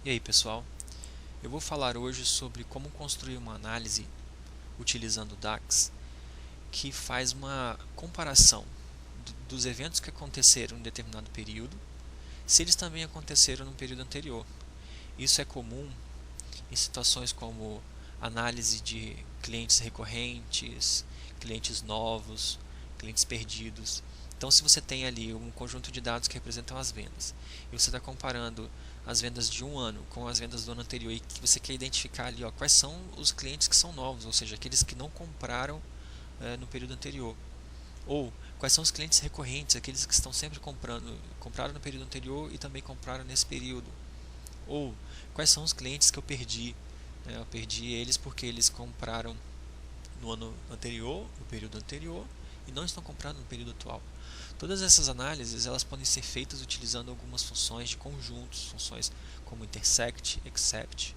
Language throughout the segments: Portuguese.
E aí, pessoal? Eu vou falar hoje sobre como construir uma análise utilizando o DAX que faz uma comparação dos eventos que aconteceram em determinado período, se eles também aconteceram no período anterior. Isso é comum em situações como análise de clientes recorrentes, clientes novos, clientes perdidos. Então, se você tem ali um conjunto de dados que representam as vendas, e você está comparando as vendas de um ano com as vendas do ano anterior, e que você quer identificar ali quais são os clientes que são novos, ou seja, aqueles que não compraram no período anterior, ou quais são os clientes recorrentes, aqueles que estão sempre comprando, compraram no período anterior e também compraram nesse período, ou quais são os clientes que eu perdi. Eu perdi eles porque eles compraram no ano anterior, no período anterior, e não estão comprando no período atual. Todas essas análises elas podem ser feitas utilizando algumas funções de conjuntos, funções como intersect, except,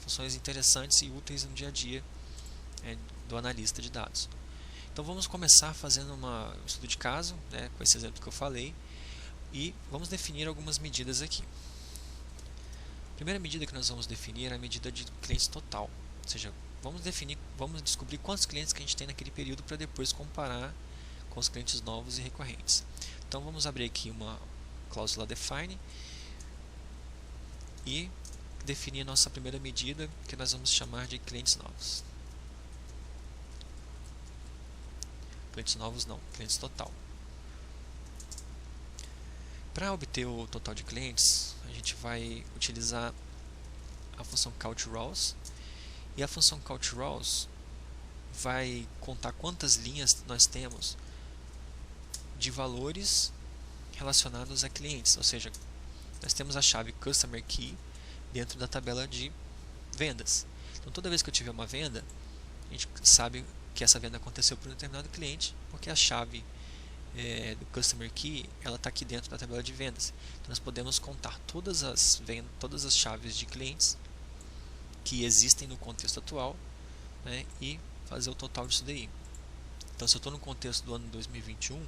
funções interessantes e úteis no dia a dia do analista de dados. Então vamos começar fazendo um estudo de caso, com esse exemplo que eu falei, e vamos definir algumas medidas aqui. A primeira medida que nós vamos definir é a medida de clientes total, ou seja, vamos descobrir quantos clientes que a gente tem naquele período para depois comparar com os clientes novos e recorrentes. Então vamos abrir aqui uma cláusula define e definir a nossa primeira medida, que nós vamos chamar de clientes novos. Clientes novos não, clientes total. Para obter o total de clientes, a gente vai utilizar a função countRows, e a função countRows vai contar quantas linhas nós temos de valores relacionados a clientes, ou seja, nós temos a chave Customer Key dentro da tabela de vendas. Então toda vez que eu tiver uma venda, a gente sabe que essa venda aconteceu por um determinado cliente, porque a chave do Customer Key ela está aqui dentro da tabela de vendas. Então nós podemos contar todas as chaves de clientes que existem no contexto atual, e fazer o total disso daí. Então se eu estou no contexto do ano 2021,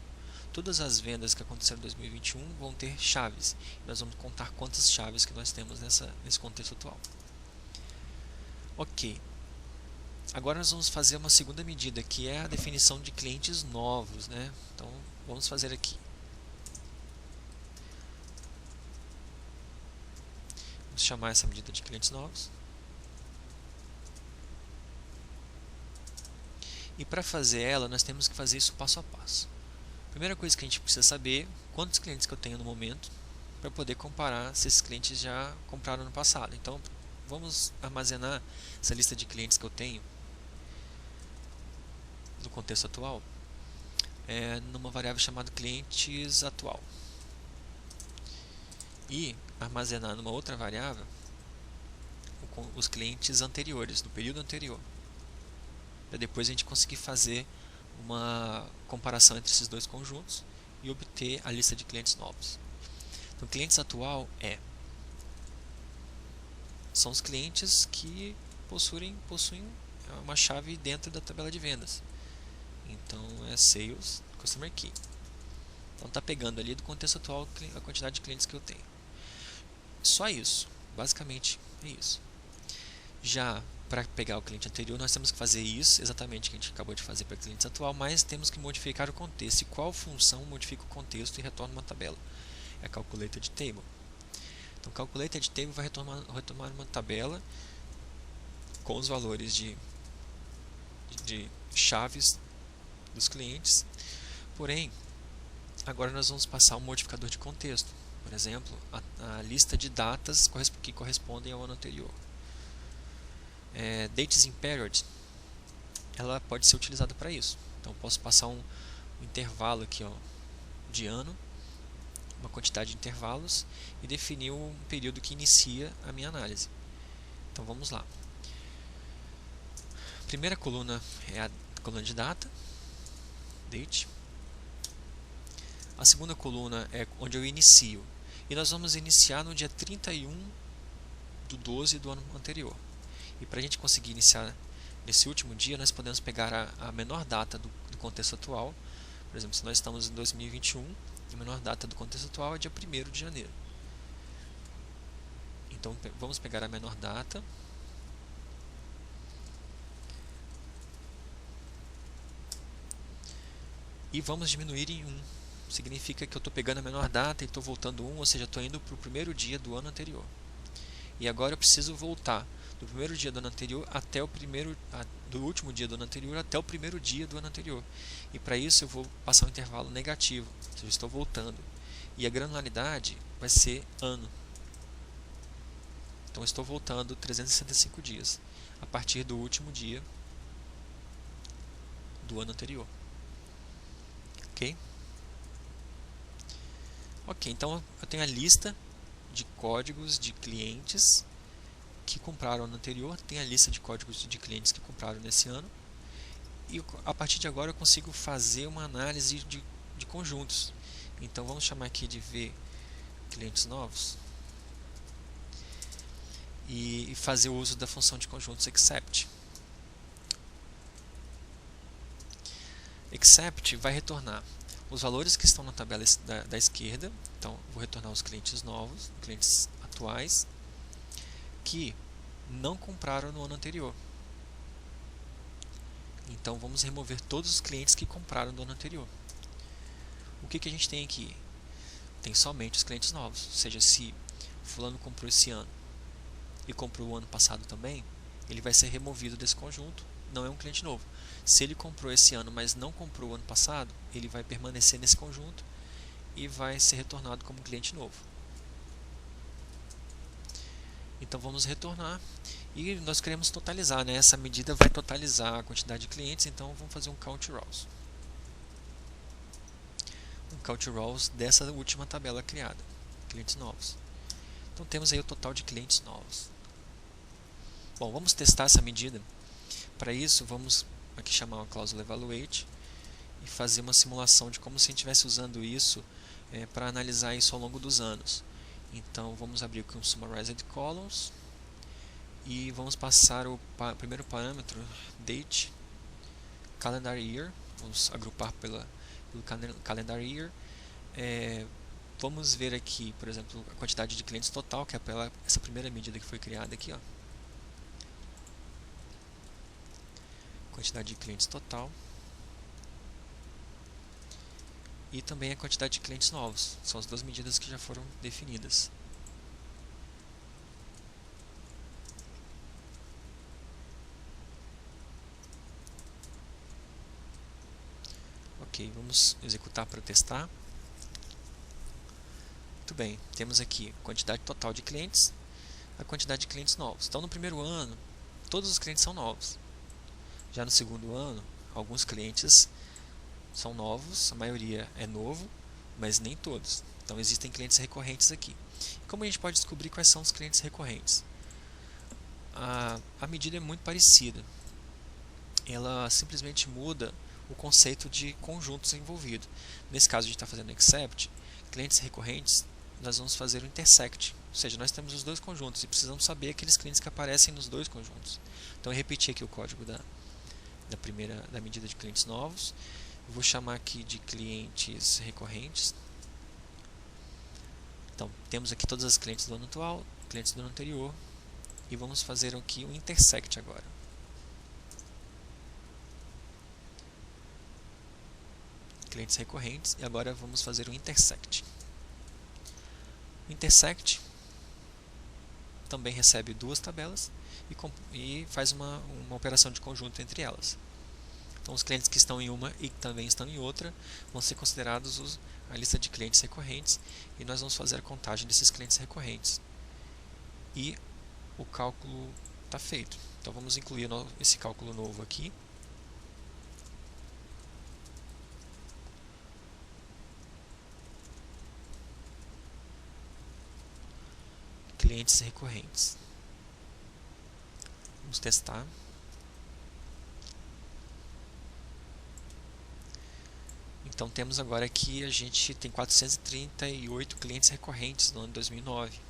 todas as vendas que aconteceram em 2021 vão ter chaves. Nós vamos contar quantas chaves que nós temos nesse contexto atual. Ok. Agora nós vamos fazer uma segunda medida, que é a definição de clientes novos. Então vamos fazer aqui. Vamos chamar essa medida de clientes novos. E para fazer ela, nós temos que fazer isso passo a passo. A primeira coisa que a gente precisa saber é quantos clientes que eu tenho no momento, para poder comparar se esses clientes já compraram no passado. Então vamos armazenar essa lista de clientes que eu tenho no contexto atual numa variável chamada clientes atual, e armazenar numa outra variável os clientes anteriores, do período anterior, para depois a gente conseguir fazer uma comparação entre esses dois conjuntos e obter a lista de clientes novos. Então, clientes atual são os clientes que possuem uma chave dentro da tabela de vendas. Então é Sales Customer Key. Então está pegando ali do contexto atual a quantidade de clientes que eu tenho. Só isso, basicamente é isso. Já para pegar o cliente anterior, nós temos que fazer isso exatamente que a gente acabou de fazer para o cliente atual, mas temos que modificar o contexto. E qual função modifica o contexto e retorna uma tabela? É a Calculated Table. Então, Calculated Table vai retomar uma tabela com os valores de chaves dos clientes. Porém, agora nós vamos passar um modificador de contexto. Por exemplo, a lista de datas que correspondem ao ano anterior. Dates in period, ela pode ser utilizada para isso. Então, eu posso passar um intervalo aqui de ano, uma quantidade de intervalos, e definir um período que inicia a minha análise. Então vamos lá. A primeira coluna é a coluna de data, date. A segunda coluna é onde eu inicio, e nós vamos iniciar no dia 31/12 do ano anterior. E para a gente conseguir iniciar nesse último dia, nós podemos pegar a menor data do contexto atual. Por exemplo, se nós estamos em 2021, a menor data do contexto atual é dia 1º de janeiro. Então vamos pegar a menor data. E vamos diminuir em 1. Significa que eu estou pegando a menor data e estou voltando 1, ou seja, estou indo para o primeiro dia do ano anterior. E agora eu preciso voltar do primeiro dia do ano anterior até o do último dia do ano anterior até o primeiro dia do ano anterior. E para isso eu vou passar um intervalo negativo, ou seja, estou voltando. E a granularidade vai ser ano. Então eu estou voltando 365 dias a partir do último dia do ano anterior. Ok? Ok, então eu tenho a lista de códigos de clientes que compraram no ano anterior, tem a lista de códigos de clientes que compraram nesse ano, e a partir de agora eu consigo fazer uma análise de conjuntos. Então vamos chamar aqui de V clientes novos e fazer o uso da função de conjuntos except. Except vai retornar os valores que estão na tabela da esquerda. Então vou retornar os clientes novos, clientes atuais que não compraram no ano anterior. Então vamos remover todos os clientes que compraram no ano anterior. O que a gente tem aqui? Tem somente os clientes novos, ou seja, se fulano comprou esse ano e comprou o ano passado também, ele vai ser removido desse conjunto, não é um cliente novo. Se ele comprou esse ano, mas não comprou o ano passado, ele vai permanecer nesse conjunto e vai ser retornado como cliente novo. Então vamos retornar e nós queremos totalizar, né? Essa medida vai totalizar a quantidade de clientes, então vamos fazer um count rows. Um count rows dessa última tabela criada, clientes novos. Então temos aí o total de clientes novos. Bom, vamos testar essa medida. Para isso, vamos aqui chamar uma cláusula evaluate e fazer uma simulação de como se a gente estivesse usando isso para analisar isso ao longo dos anos. Então vamos abrir aqui um summarized columns e vamos passar o primeiro parâmetro date calendar year. Vamos agrupar pelo calendar year. Vamos ver aqui, por exemplo, a quantidade de clientes total, que é essa primeira medida que foi criada aqui, ó. Quantidade de clientes total. E também a quantidade de clientes novos. São as duas medidas que já foram definidas. Ok, vamos executar para testar. Muito bem, temos aqui a quantidade total de clientes, a quantidade de clientes novos. Então no primeiro ano, todos os clientes são novos. Já no segundo ano, alguns clientes são novos, a maioria é novo, mas nem todos. Então existem clientes recorrentes aqui. Como a gente pode descobrir quais são os clientes recorrentes? A medida é muito parecida. Ela simplesmente muda o conceito de conjuntos envolvido. Nesse caso a gente está fazendo except, clientes recorrentes, nós vamos fazer o intersect. Ou seja, nós temos os dois conjuntos e precisamos saber aqueles clientes que aparecem nos dois conjuntos. Então eu repeti aqui o código da medida de clientes novos. Vou chamar aqui de clientes recorrentes. Então, temos aqui todas as clientes do ano atual, clientes do ano anterior, e vamos fazer aqui um intersect agora. Clientes recorrentes, e agora vamos fazer um intersect. O intersect também recebe duas tabelas e faz uma operação de conjunto entre elas. Então, os clientes que estão em uma e que também estão em outra vão ser considerados a lista de clientes recorrentes e nós vamos fazer a contagem desses clientes recorrentes. E o cálculo está feito. Então, vamos incluir esse cálculo novo aqui. Clientes recorrentes. Vamos testar. Então temos agora aqui, a gente tem 438 clientes recorrentes no ano 2009.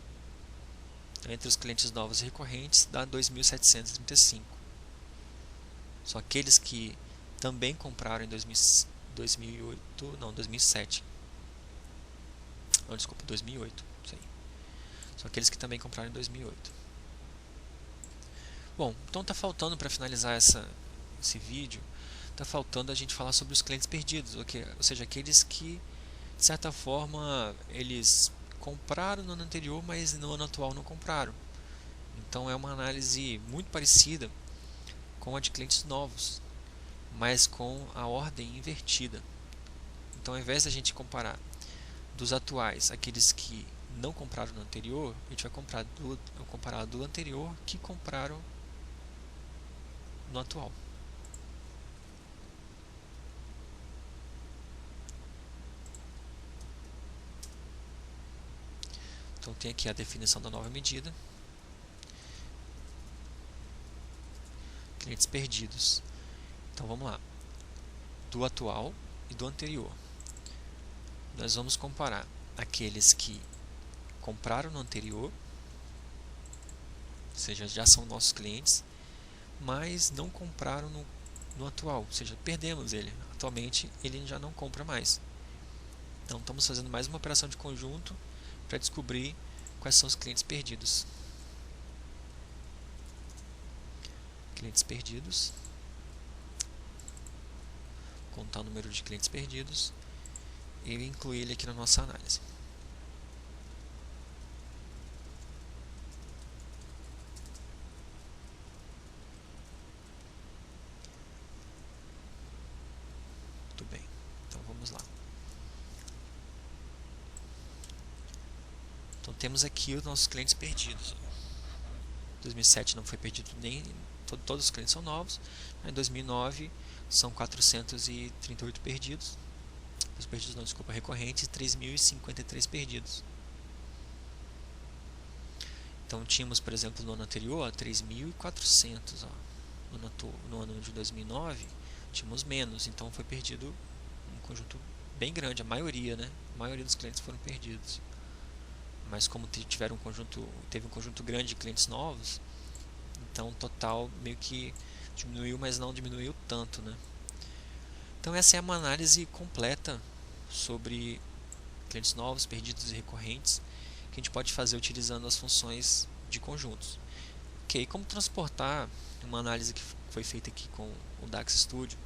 Então, entre os clientes novos e recorrentes dá 2.735. São aqueles que também compraram em 2008, não, 2007. Não, desculpa, 2008. Isso aí. São aqueles que também compraram em 2008. Bom, então está faltando para finalizar esse vídeo, está faltando a gente falar sobre os clientes perdidos, ou seja, aqueles que, de certa forma, eles compraram no ano anterior, mas no ano atual não compraram. Então é uma análise muito parecida com a de clientes novos, mas com a ordem invertida. Então, ao invés da gente comparar dos atuais aqueles que não compraram no anterior, a gente vai comparar do anterior que compraram no atual. Então tem aqui a definição da nova medida. Clientes perdidos. Então vamos lá. Do atual e do anterior. Nós vamos comparar aqueles que compraram no anterior, ou seja, já são nossos clientes, mas não compraram no atual, ou seja, perdemos ele. Atualmente ele já não compra mais. Então estamos fazendo mais uma operação de conjunto para descobrir quais são os clientes perdidos. Clientes perdidos. Contar o número de clientes perdidos e incluir ele aqui na nossa análise. Muito bem, então vamos lá. Então temos aqui os nossos clientes perdidos. 2007 não foi perdido nem todos os clientes são novos. Em 2009 são 438 perdidos. Os perdidos não, desculpa, recorrentes, 3.053 perdidos. Então tínhamos, por exemplo, no ano anterior 3.400, no ano de 2009 tínhamos menos, então foi perdido um conjunto bem grande, a maioria dos clientes foram perdidos. Mas como teve um conjunto grande de clientes novos, então o total meio que diminuiu, mas não diminuiu tanto, né? Então essa é uma análise completa sobre clientes novos, perdidos e recorrentes, que a gente pode fazer utilizando as funções de conjuntos. Ok, como transportar uma análise que foi feita aqui com o DAX Studio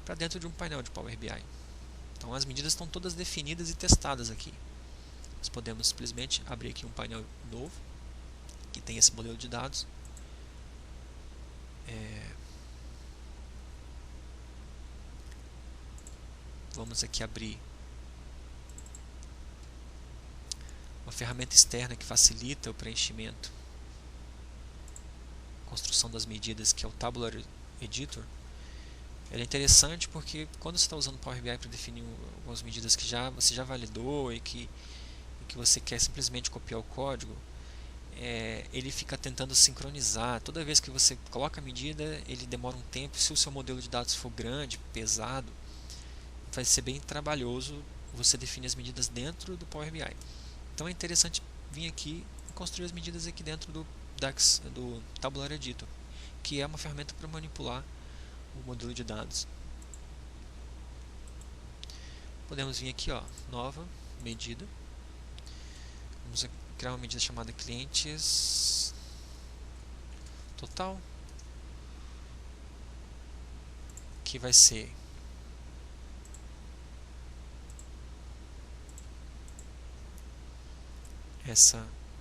para dentro de um painel de Power BI. Então as medidas estão todas definidas e testadas aqui. Nós podemos simplesmente abrir aqui um painel novo, que tem esse modelo de dados. Vamos aqui abrir uma ferramenta externa que facilita o preenchimento, construção das medidas, que é o Tabular Editor. Ele é interessante porque quando você está usando o Power BI para definir algumas medidas que você já validou e que você quer simplesmente copiar o código, ele fica tentando sincronizar. Toda vez que você coloca a medida, ele demora um tempo. Se o seu modelo de dados for grande, pesado, vai ser bem trabalhoso você definir as medidas dentro do Power BI. Então é interessante vir aqui e construir as medidas aqui dentro do Tabular Editor, que é uma ferramenta para manipular o modelo de dados. Podemos vir aqui, nova medida. Vamos criar uma medida chamada clientes total, que vai ser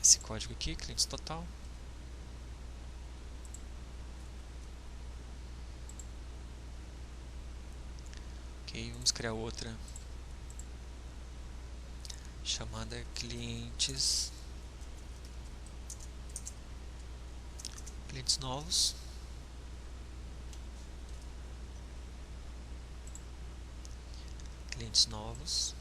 esse código aqui, clientes total. Ok, vamos criar outra chamada clientes novos. Clientes novos.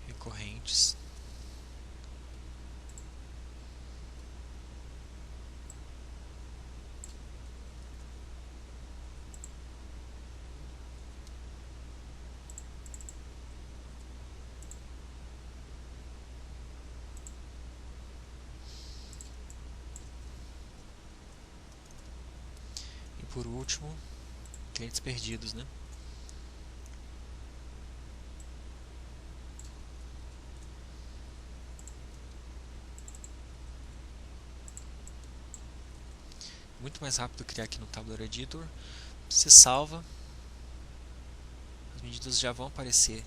Recorrentes. por último, clientes perdidos, né? Muito mais rápido criar aqui no Tabular Editor. Você salva, as medidas já vão aparecer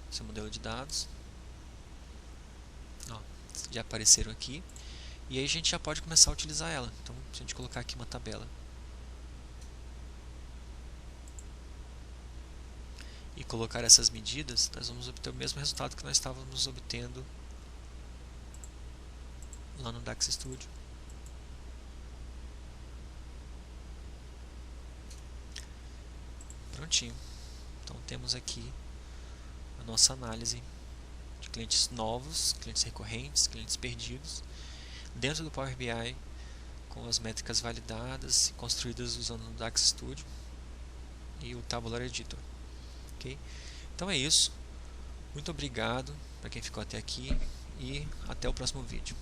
no seu modelo de dados. Ó, já apareceram aqui. E aí a gente já pode começar a utilizar ela. Então, se a gente colocar aqui uma tabela e colocar essas medidas, nós vamos obter o mesmo resultado que nós estávamos obtendo lá no DAX Studio. Prontinho. Então temos aqui a nossa análise de clientes novos, clientes recorrentes, clientes perdidos, dentro do Power BI, com as métricas validadas e construídas usando o DAX Studio e o Tabular Editor. Okay? Então é isso. Muito obrigado para quem ficou até aqui e até o próximo vídeo.